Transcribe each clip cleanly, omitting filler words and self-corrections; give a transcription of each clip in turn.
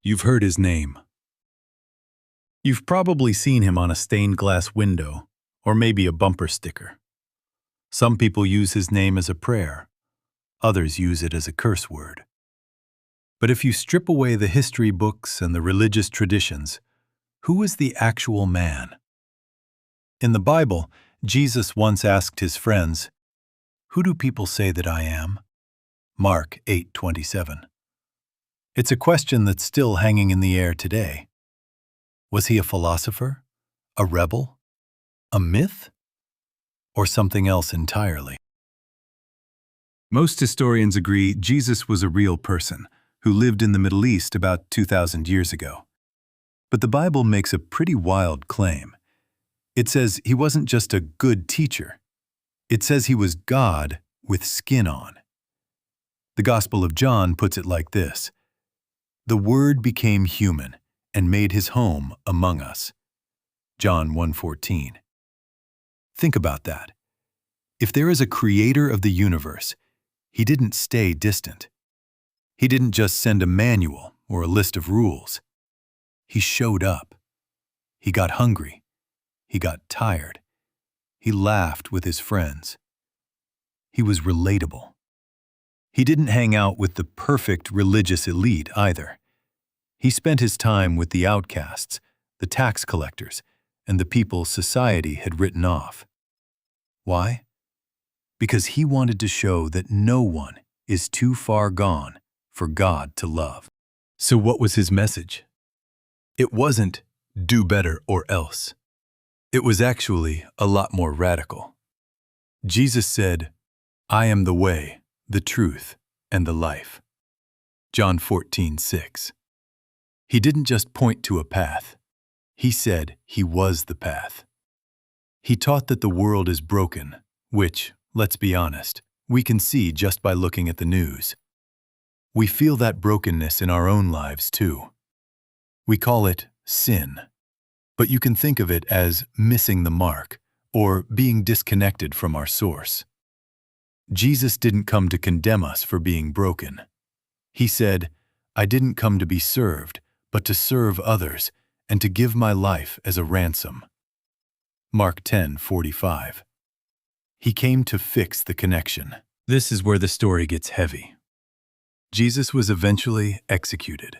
You've heard his name. You've probably seen him on a stained glass window, or maybe a bumper sticker. Some people use his name as a prayer. Others use it as a curse word. But if you strip away the history books and the religious traditions, who is the actual man? In the Bible, Jesus once asked his friends, "Who do people say that I am?" Mark 8:27. It's a question that's still hanging in the air today. Was he a philosopher? A rebel? A myth? Or something else entirely? Most historians agree Jesus was a real person who lived in the Middle East about 2,000 years ago. But the Bible makes a pretty wild claim. It says he wasn't just a good teacher. It says he was God with skin on. The Gospel of John puts it like this: "The Word became human and made his home among us." John 1:14. Think about that. If there is a creator of the universe, he didn't stay distant. He didn't just send a manual or a list of rules. He showed up. He got hungry. He got tired. He laughed with his friends. He was relatable. He didn't hang out with the perfect religious elite either. He spent his time with the outcasts, the tax collectors, and the people society had written off. Why? Because he wanted to show that no one is too far gone for God to love. So what was his message? It wasn't do better or else. It was actually a lot more radical. Jesus said, "I am the way, the truth, and the life." John 14:6. He didn't just point to a path. He said he was the path. He taught that the world is broken, which, let's be honest, we can see just by looking at the news. We feel that brokenness in our own lives too. We call it sin, but you can think of it as missing the mark or being disconnected from our source. Jesus didn't come to condemn us for being broken. He said, "I didn't come to be served, but to serve others and to give my life as a ransom." Mark 10:45. He came to fix the connection. This is where the story gets heavy. Jesus was eventually executed.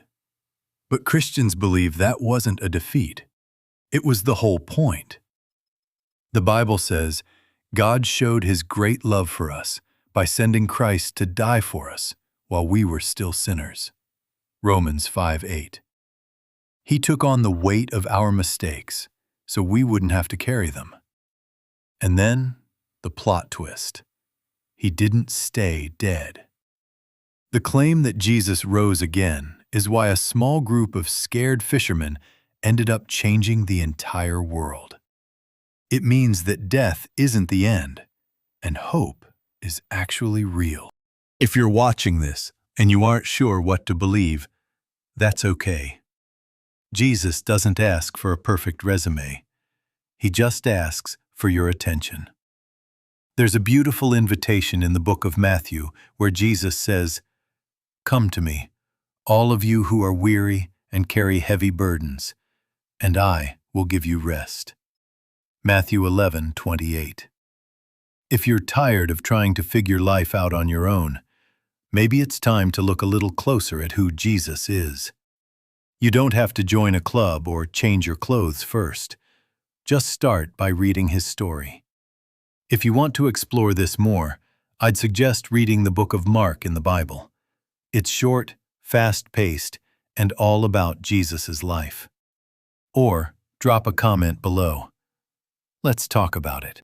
But Christians believe that wasn't a defeat. It was the whole point. The Bible says, God showed his great love for us by sending Christ to die for us while we were still sinners. Romans 5:8. He took on the weight of our mistakes so we wouldn't have to carry them. And then, the plot twist. He didn't stay dead. The claim that Jesus rose again is why a small group of scared fishermen ended up changing the entire world. It means that death isn't the end, and hope is actually real. If you're watching this and you aren't sure what to believe, that's okay. Jesus doesn't ask for a perfect resume. He just asks for your attention. There's a beautiful invitation in the book of Matthew where Jesus says, "Come to me, all of you who are weary and carry heavy burdens, and I will give you rest." Matthew 11:28. If you're tired of trying to figure life out on your own, maybe it's time to look a little closer at who Jesus is. You don't have to join a club or change your clothes first. Just start by reading his story. If you want to explore this more, I'd suggest reading the book of Mark in the Bible. It's short, fast-paced, and all about Jesus' life. Or drop a comment below. Let's talk about it.